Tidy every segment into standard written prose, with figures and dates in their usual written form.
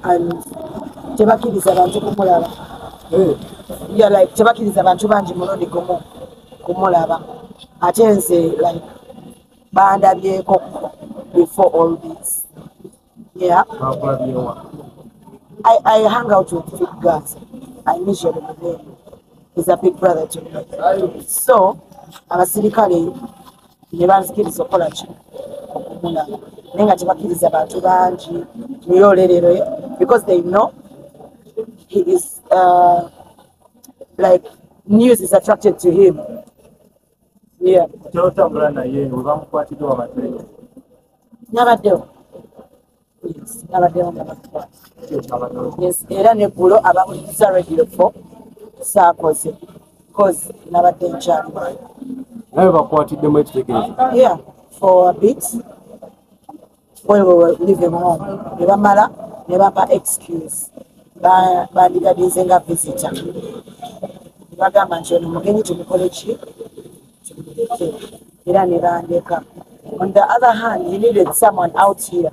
and tebakiriza abantu kumulaba. Yeah, like tebakiriza abantu bangi mulundi gumu kumulaba. Ate nze like bandabyeko before all this. Yeah. I hang out with big guys. I usually with him. He's a big brother to me. So, abasirikale ne banzikiriza okukola ki okumulaba naye nga tebakiriza bantu bangi muyolerero because they know he is like news is attracted to him. Yeah. Nabaddewo. Yes, nabaddewo nga yes, era neggulo abamuliza radio 4 saakoze because nabadde nkyali yeah, for a bit when we were leaving home. Ne bamala ne bampa excuse bandigadinze nga visitor. Bagamba nti ono mugenyi tumukole ki era ne bandeka. On the other hand, he needed someone out here.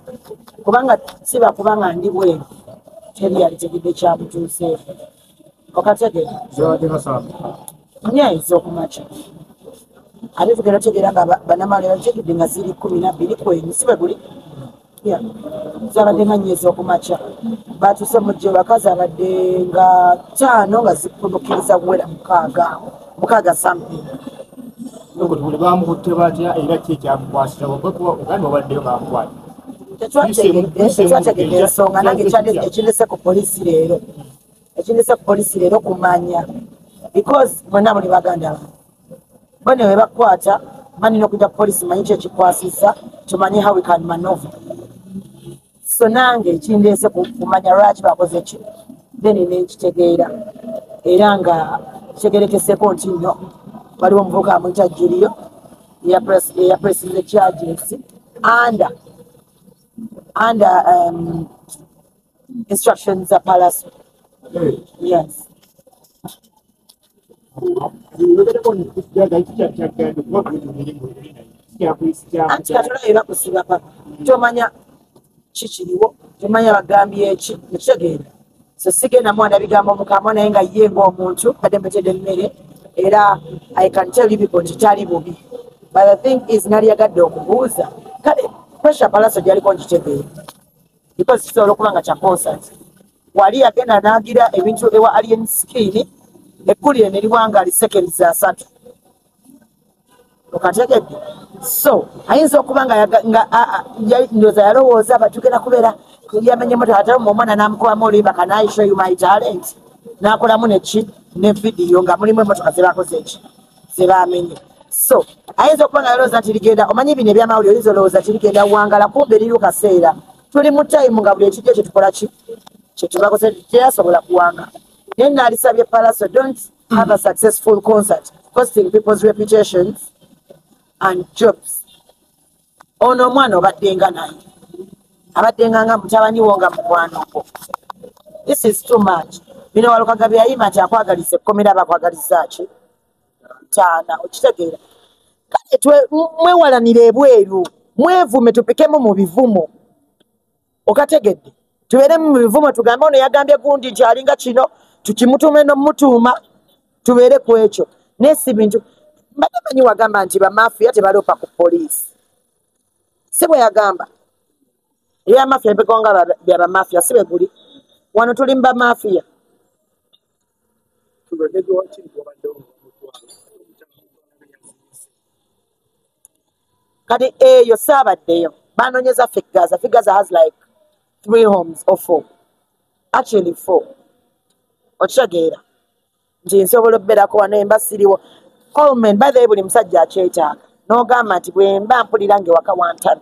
Kubanga siba kubanga ndi bweru teri alitegedde kyamutuuseeko okategedde nyezo okumakya ate tugenda tegera nga banamale bategedde nga ziri 12 kwenyu sibe guli zabadde nga nyezo okumakya batuse mujje bakazi abadde nga 5 nga zikulukiriza kuwera 6 something. Tetwategedde ensonga nange ekindese ku poliisi leero kumanya because mwenna muli baganda bo ne webakwata manina okujja ku poliisi manyi ki ekikwasisa tumanye how we can maneuver. So nange ekindese kumanya lwaki bakoze ki then nenkitegeera era nga kitegerekeseko nti nno waliwo omuvubuka amuyita Julio yapresize charges under instructions of Palace. Yes. Anti katola era kusiba papa tomanya kikiriwo tomanya bagambye eki ekitegeera so sigenda mwana bigambo mukama naye nga ye ng'omuntu kadde mbetedde emmere era I can tell you people kitali bubi but the thing is nalyagadde okubuuza kale pressure Palace gyaliko nkitegeera because kisobola okuba nga kya concert wali yagenda n'agira ebintu ewa alien skin ekkulire ne liwanga ali seconds 3 okategedde so ayinza okuba nga ndowooza yalowooza batugenda kubeera yamenye moto ate omwana n'amukubamu olimba can I show you my talent n'akolamu ne video nga mulimu emotoka zebakoze eki zebamenye so ayinza okuba nga yalowooza nti ligenda omanyi bino ebyamawulire oyinza olowooza ti ligenda wangala kumbe eriyo kaseera tuli mu time nga buli ekijja kyetukola ki kyetubakoze teyasobola kuwanga naye naalisabye Palace don't have a successful concert costing people's reputations and jobs. Ono omwana obaddenga naye abaddenga nga mutabani wo nga mukwanoko. This is too much. Bino Walukagabi yayima nti akwagalise ekkomera bakwagaliza ki taana okitegeera kale mwewalanire ebweru mwevume tupikemu mu bivumo okategedde tubeere mu bivumo tugambe ono yagambye gundi nti alinga kino tukimutume nomutuuma tubeere ku ekyo nesi bintu mbadde manyi wagamba nti bamafiya tebalopa ku poliisi si bwe yagamba era amafiya ebigonga bya bamafiya si bwe guli wano tuli mu bamafiya kati eyo saabaddeyo banonyeza Figaza has like 3 homes or 4 actually 4 okitegeera nti nsobola obberako wano emba siriwo Coleman by the way buli musajja akyetaaga n'ogamba nti bwe mba mpulira ng'ewaka wantana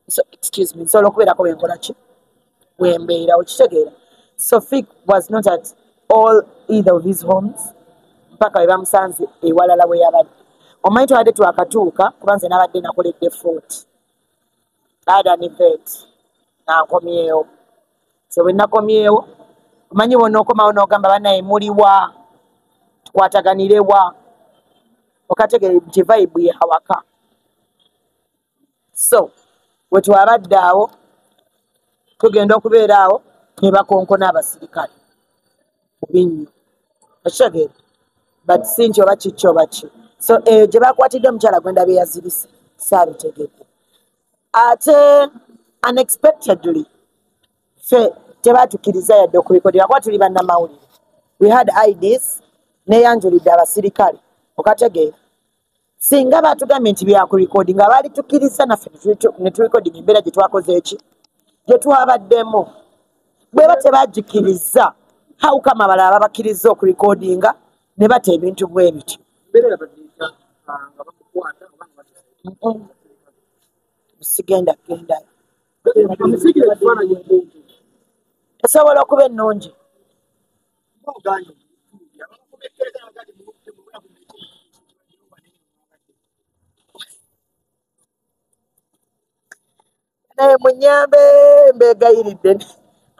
so excuse me nsobola okubeerako bwenkola ki bwe mbeera okitegeera so Fig was not at all either of his homes mpaka we bamusanze ewalala we yabadde omanyi twadde twakatuuka kuba nze nabadde nakoledde fort ada ne vet nankomyewo so we nakomyewo manyi wonna okomawo n'ogamba bannaye muliwa tukwataganirewa okategere nti vibe yawaka so we twabadde awo tugenda okubeera awo ne bakonkona abasirikale bubi nnyo okitegere but si nti oba kiki oba ki so gye bakwatidde omukyala gwendaba eyazirise saabitegedde ate unexpectedly fe tebatukiriza yadde okubikodera kuba tuli bannamawulire we had IDs neyanjulidde abasirikale okategeera singa batugambye nti byakurekodi nga baali tukiriza naffe ne turekodinga embeera gye twakoze eki gye twabaddemu bweba tebagikiriza hawukama abalala babakkiriza okurekodinga ne bata ebintu bwe bityo sigenda kugendayo esobola okuba ennungi naye munyambe mbegayiridde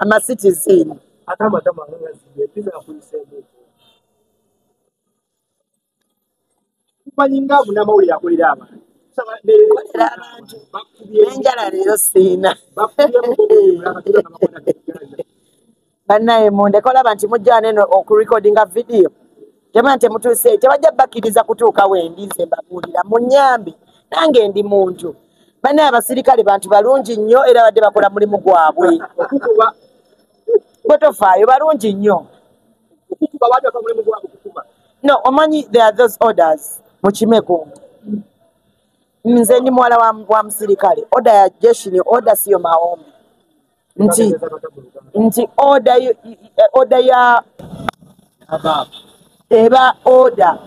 amasitizini nenjala leero siina bannaye mundeke olaba nti mujja neno okurekodinga vidiyo temanya temutuuse tebajja bakkiriza kutuuka wendi nze mbabuulira munyambe nange ndi muntu bannaye abasirikale bantu balungi nnyo era badde bakola mulimu gwabwe bwetofaayo balungi nnyo no omanyi there are those orders mukimeko nze ndi muwala wa musirikale order ya jeshi ni order siyo maombi nti order ya eba order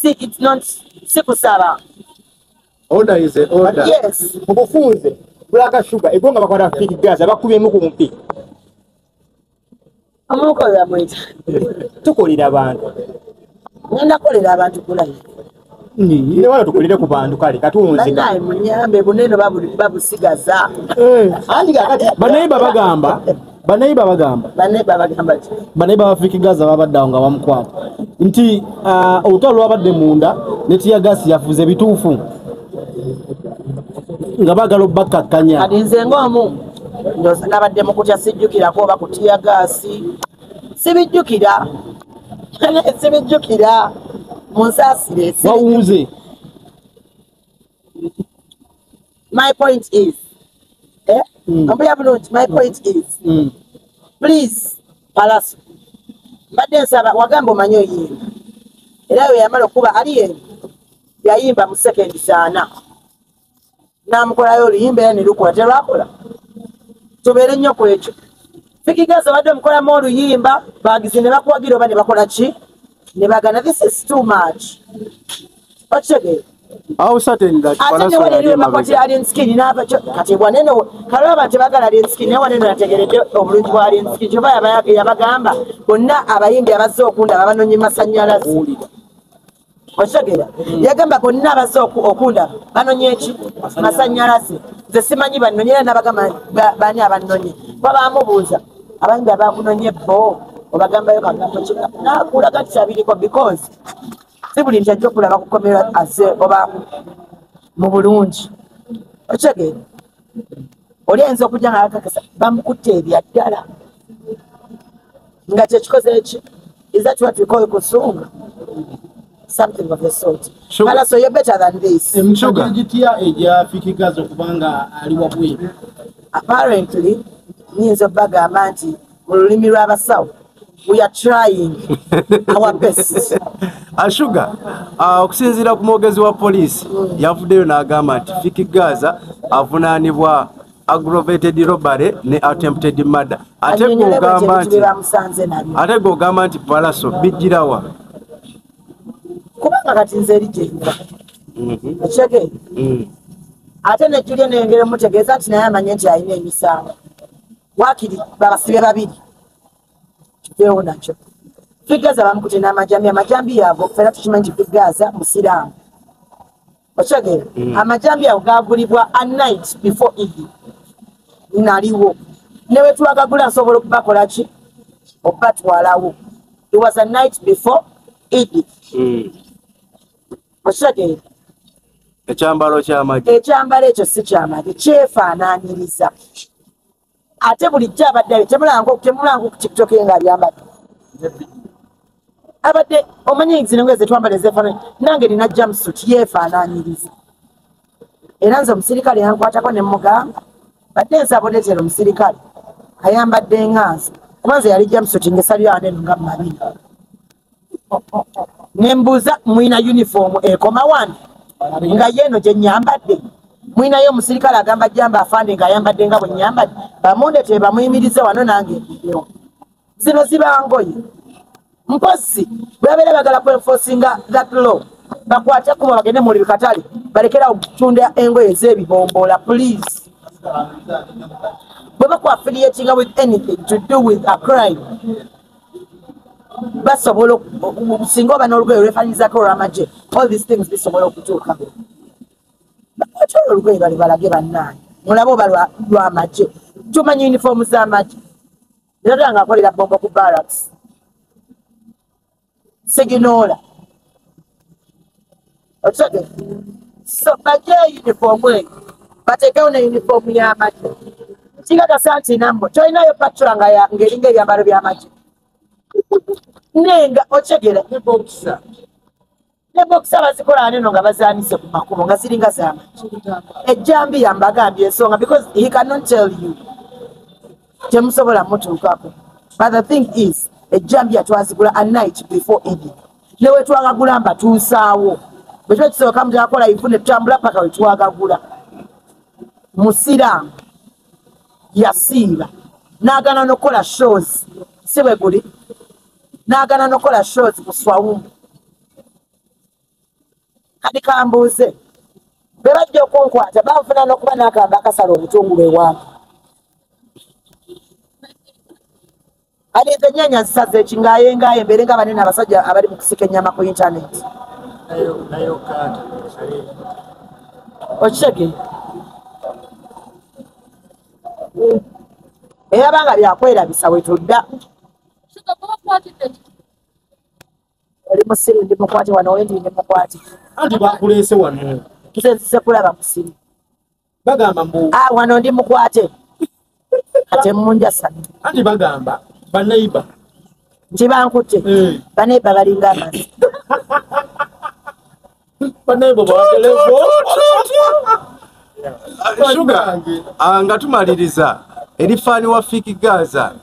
it's not sikusaba order is an order yes mubufunze kulaka sugar egonga bakwata fiki gaza bakubye mu kumpi amuko ya mwita tukolira abantu nenda kolera abantu kulayi ne wala tukolire ku bantu kale katunze naye munyambe buneno babusigaza andi kakati banaiba bagamba banaiba bafiki gaza babadde nga bamukwata nti olutalo lwabadde munda ne tiya gasi yafuze bituufu nga bagala obbakkakkanya kati nze ng'omu ndoza nabadde mu kutya sijjukirako oba kutiya gaasi sibijjukira munsaasire wawuze my point is my point is please Palaso mbadde nsaba wagamba omanyi oyimba era we yamala okuba ali eno yayimba mu sekendi 40 namukolayo oluyimba era ne lukola telwakola tubeere nnyo ku ekyo fikigaza badde omukolamu oluyimba bagizi ne bakuwagira oba ne bakola ki ne bagana this is too much okitegere how certain that ate waleriwe makwatira alienskin n'abakyo kati bwaneno kalaba abantu bagala alienskin naye waneno yategeredde obulungi bwa alienskin kyoba yabagamba bonna abayimbi abazze okundaba banonye masannyalaze okitegera yagamba bonna abazze okundaba banonye eki masannyalaze nze simanyi bannonye era nabagamba bani abannonye babamubuuza abayimbi abakunonye bo obagambayo kagambo kika nakulaga tikyabiriko because si buli nti ajja okulaba kukomera aze oba mu bulungi okitegere oli ayinza okujja nga akakasa bamukutte ebyaddala nga kyekikoze eki is that what we call kusunga something of the sort so you're better than this emisuga gitya eja fikigaza okubanga ali wabweru apparently nyinza obagamba nti mu lulimi lw'abasawo we are trying our best ashuga okusinziira ku mwogezi wa poliisi yavuddeyo n'agamba nti fikigaza avunaanibwa aggravated robbery ne attempted murder ate gogamba nti Palaso bijjirawa kubanga kati nze eri gyenva ekigere ate nejjulye nengere mutegeeza nti naye amanye nti alina emisango wakiri babasibe babiri kiveewo nakyo figaza bamukute n'amajambi yago fera tukimanyi nti figaza musiraamu okigere amajambi ago gagulibwa a night before Eid naliwo newe twagagula nsobola okubakola ki okubatwalawo. It was a night before Eid. Oshagere ekyambalo ekyo si kyamagye kyefaanaanyiriza ate bulijjo abadde temulanga ku TikTok nga abyambadde abadde omanyi zino ngeze twambala ezefaananyi nange nina jumpsuit yeefaanaanyiriza era nze omusirikale yankwatako ne mugamba badde nsabonetera omusirikale ayambadde enganzi kubanze yali jumpsuit ngesalyaneno nga mumabiri nembuuza mwina uniform ekoma wano nga yeno gye nyambadde mwinayo omusirikale agamba jamba afande nga ayambadde nga bwe nyambadde bamundete bamuyimirize wano nange envidewo zino ziba ngoye mposi bwe babeera bagala kwenforcinga that law bakwate kuma bagende muli bikatale balekera okutunda engoye ez'ebibomboola please bwe bakuaffiliatinga with anything to do with a crime basobola singa oba n'olugoye olwefaanyizako olw'amagye all these things bisobola okutuuka bakwate olugoye bali balage bannaani mulabe oba lw'amagye tumanyi uniform z'amagye era nga akolera bombo ku barracks siginoola okitegere so bajje uniform eyo bateekewo ne uniform y'amagye kikakasa nti nambo tolinayo patra ng'eringa ebyambalo by'amagye nenga okitegere ne bokisa bazikola neno nga bazaanise ku makubo nga ziringa z'amagye ejjambi yambagambye ensonga because he cannot tell you temusobola mutuukako but the thing is ejjambi yatwazigula a night before Eid newe twagagula mbatuusaawo bwe tuba kisooka mutakola ifune tutambula paka we twagagula musiraamu yasiiba n'agana nokola shows si bwe guli n'agana nokola shows ku swawumu kati kambuuze be bajja okunkwata banfuna n'okuba n'akamba akasala obutungulu ewange alize nyanya zisaze ekingaayengaye embeere nga banene abasajja abali mu kusika ennyama ku intaneti okitege era banga byakwerabisa wetudda oli musiru ndi mukwate wano wendi ndi mukwate anti bakuleese wano nze kulaba musiru bagamba mbu wano ndi mukwate ate munjasa anti bagamba banaiba nti bankutte banaiba balinga amazzi banaiba bawakelevo Sugar nga tumaliriza erifaani wa Fiki Gaza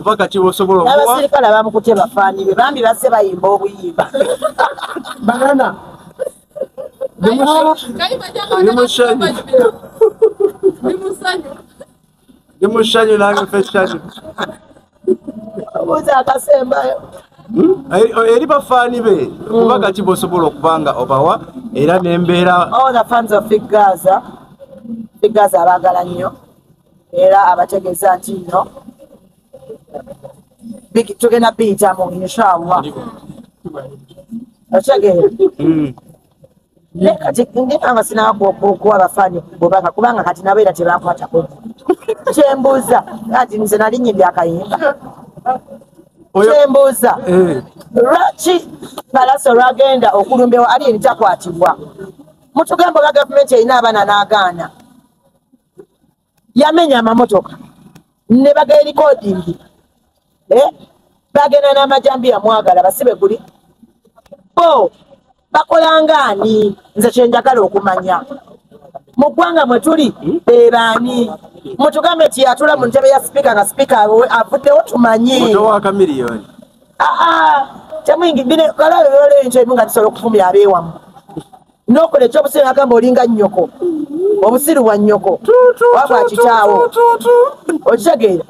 mpaka kibosobola okuwa abasirikale abamukutte bafaani be bambi basse bayimba obuyimba banana nimushanyu nange feshanyu obuuza akasembayo eri bafaani be kubanga kibosobola okubanga obawa era n'embeera all the fans of Fiki Gaza abaagala nnyo era abategeeza nti nno tugenda biyitamu inshallah okitegere kati ndinanga sinakuwa bafaani bubaka kubanga kati nabo era tebankwatako kyembuuza kati nze nalinyibye akayimba kyembuuza lwaki Palaso lwagenda okulumbewa ali takwatibwa mutugambo ga gavumenti erina abaana n'agaana yamenya amamotoka ne baga erikodingi bagenda n'amajambi yamwagala basibe guli bo bakolangaani nze kyenjagala okumanya mu ggwanga mwe tuli bebaani mutugambe nti yatula mu ntebe ya sipiika nga sipiika avuddewo tumanye mutowaka miliyoni temwingi bine kalalo yolenje nga tisobola okufumya abeewamu n'okola ekyobusiru agamba olinga nnyoko obusiru bwa nnyoko wabwa kitaawo okitegeera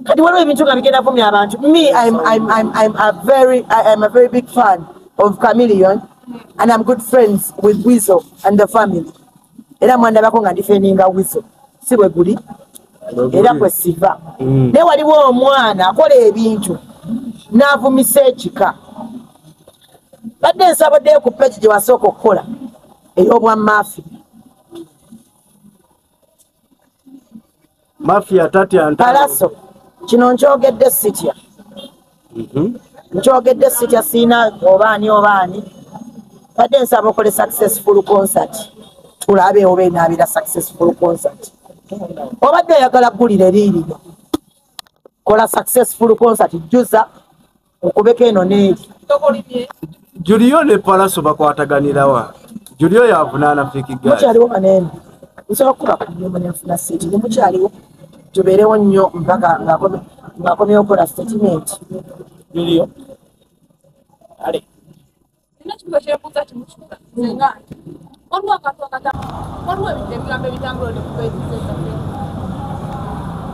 kati waliwo ebintu nga bigenda fumya abantu me I'm a very big fan of Chameleon and I'm good friends with Weasel and the family era mwandabako nga ndifeninga Weasel si bwe guli era kwe siva naye waliwo omwana akola ebintu n'avumisa ekika badde nsabaddeyo ku peegi gye wasooka okukola ey'obwamaafi Mafia tati antalo. Palaso. Kino nkyogedde sitya. Nkyogedde sitya siina obaani. Badde nsaba okole successful concert. Tulabe oba enaabira successful concert. Obadde oyagala ggulire liiriro. Kola successful concert. Jjuza okubeko eno n'eri. Julio ne Palaso bakwataganirawa. Julio yavunaana fiki guys. Mukyaliwo kanene. Nsobola kuba kunyuma nafuna seeti. Ne mukyaliwo tubeerewo nnyo mpaka ng'akomyewo okukola statement. Julio. Ale.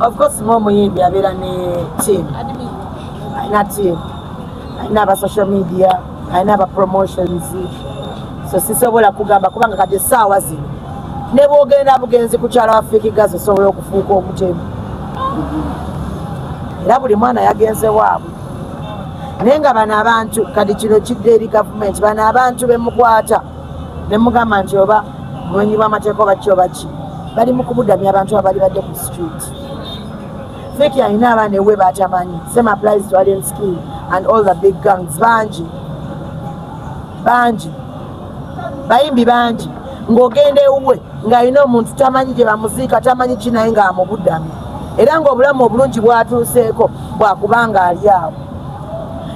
Of course omuyimbi abeera ne team. Alina team. Alina aba social media, alina aba promotions. So sisobola kugamba kubanga kati essaawa zino ne bw'ogenda bugenzi ku kyalo Africa Gas osobola okufuuka omutemu. Era buli mwana yagenze waabwe. Naye nga bano abantu kati kino kidde eri gavumenti, bano abantu bemukwata ne mugamba nti oba mumenyi bw'amateeka oba ki oba ki bali mu kubudamya abantu abali badde ku street. Feki alina abaana ewe batamanyi. Same applies to Aliensky and all the big gangs. Bangi. Bayimbi bangi. Ng'ogenda ewuwe ng'alina omuntu tamanyi gye bamuziika tamanyi ki naye ng'amubudamya. Era ng'obulamu obulungi bwatuuseeko bwakubanga ali awo.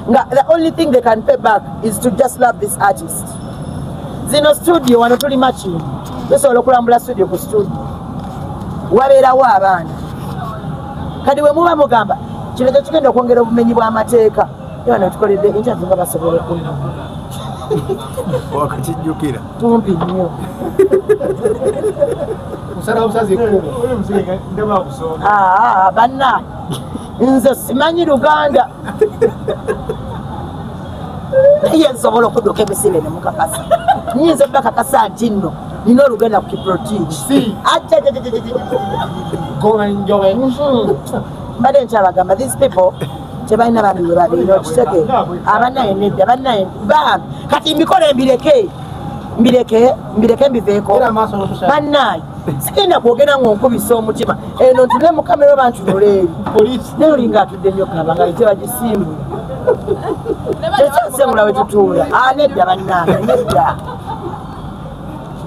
The only thing they can pay back is to just love this artist. Zino studio wano tuli machine. Tusobola okulambula studio ku studio. Wabeerawo abaana. Kati we muba mugamba kino kyo kigenda okwongera obumenyi bw'amateeka. Yona tukoledde interview nga basobola okulima. Wakakijjukira. Tumpi nnyo. Musala busazi ekkubo. Banna. Nze simanyi Luganda. Naye nsobola okudduka emisibe ne mukakasa. Nyinza bakakasa nti nno nina olugenda ku kiprotein. Mbadde nkyabagamba these people tebalina bambi bwe babiri okitege abanaye nedda bannaye kati mbikole mbireke mbiveeko bannaye sigenda kwogera ng'onkubisa omutima eno ntune mu kamera bantunula eri naye olinga atudde nnyo kabanga tebagisiimye tekyasengula we tutuula nedda bannaye nedda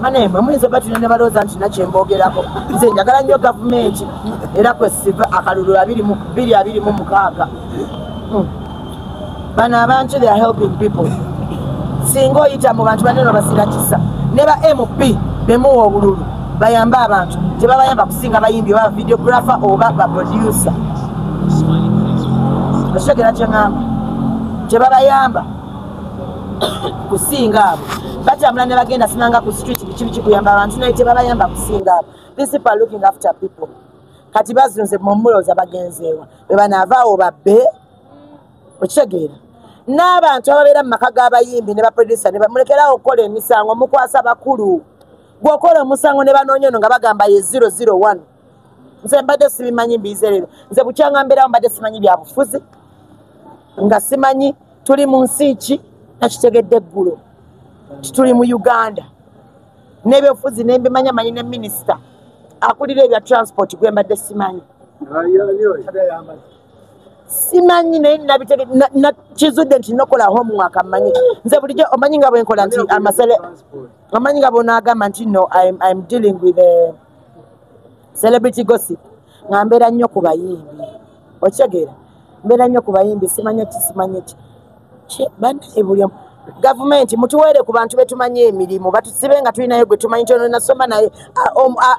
manemwe muyinza batune ne balooza nti nakyembogerako nze njagala nnyo gavumenti era kwesiva akalulu 226 bano abantu they are helping people singa oyita mu bantu banene basira kisa ne ba MP bemuwa obululu bayamba abantu tebabayamba kusinga bayimbi oba videographer oba baproducer oshegera kyengamba tebabayamba kusinga abo batambula ne bagenda sinanga ku street bikibi kuyamba abantu naye tebabayamba kusinga abo. These people are looking after people. Kati bazunze mu muloza bagenzeewa bebanavaawo babbe okitegeera n'abantu ababeera mu maka g'abayimbi ne baproducer ne bamulekerawo okukola emisango mukwasa bakulu gw'okola omusango ne banoonya ono nga bagamba ye 001. Nze mbadde sibimanyi mbize leero nze bukyanga mbeerawo mbadde simanyi bya bufuzi nga simanyi tuli mu nsi ki nakitegedde eggulo tuli mu Uganda n'ebyobufuzi nembimanyi amanyi ne minisita akulira ebya transport gwe mbadde simanyi simanyi naye nakizudde nti nokola homework amanyi nze bulijjo omanyi nga bwenkola nti amasale omanyi nga bonaagamba nti no I'm dealing with celebrity gossip nga mbeera nnyo ku bayimbi okitegeera mbeera nnyo ku bayimbi simanyi ki bannaye buli omu gavumenti mutuweere ku bantu betumanyi emirimu batusibe nga tulinayo gwe tumanyi kyono nasoma naye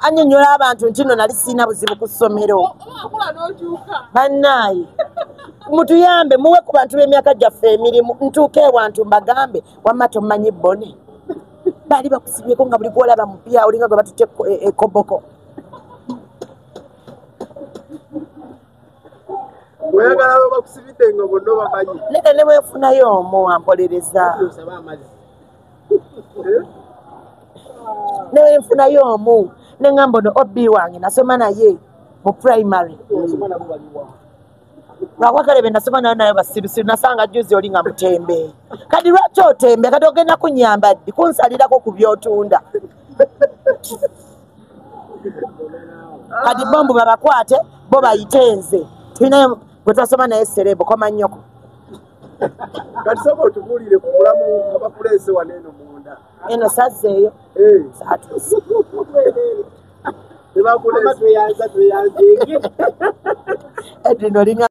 annyonnyola abantu nti no nali siina buzibu ku ssomero bannaye mutuyambe muwe ku bantu b'emyaka gyaffe emirimu ntuuke ewantu mbagambe wamma tomanyi bone baali bakusibyeko nga buli gwolaba mupya olinga gwe batutte ekoboko Oyagala bakusibite ngo bonna bamanyi. Leka ne bwefunayo omu ampolereza. Ne bwefunayo omu ne ngamba no obi wange nasoma naye mu primary. Lwakwakale nasoma nayo basirusiru nasanga juzi oli nga mutembe. Kati lwaki otembe kati ogenda kunyamba ddi kunsalirako ku byotunda. kati bombu babakwate bo bayitenze tulinayo gwe twasoma naye serebo koma nnyoko kati soba otubuulire ku mulamu abakuleese waneeno munda eno sazzeeyo saatuuse tebakuleese edrino linga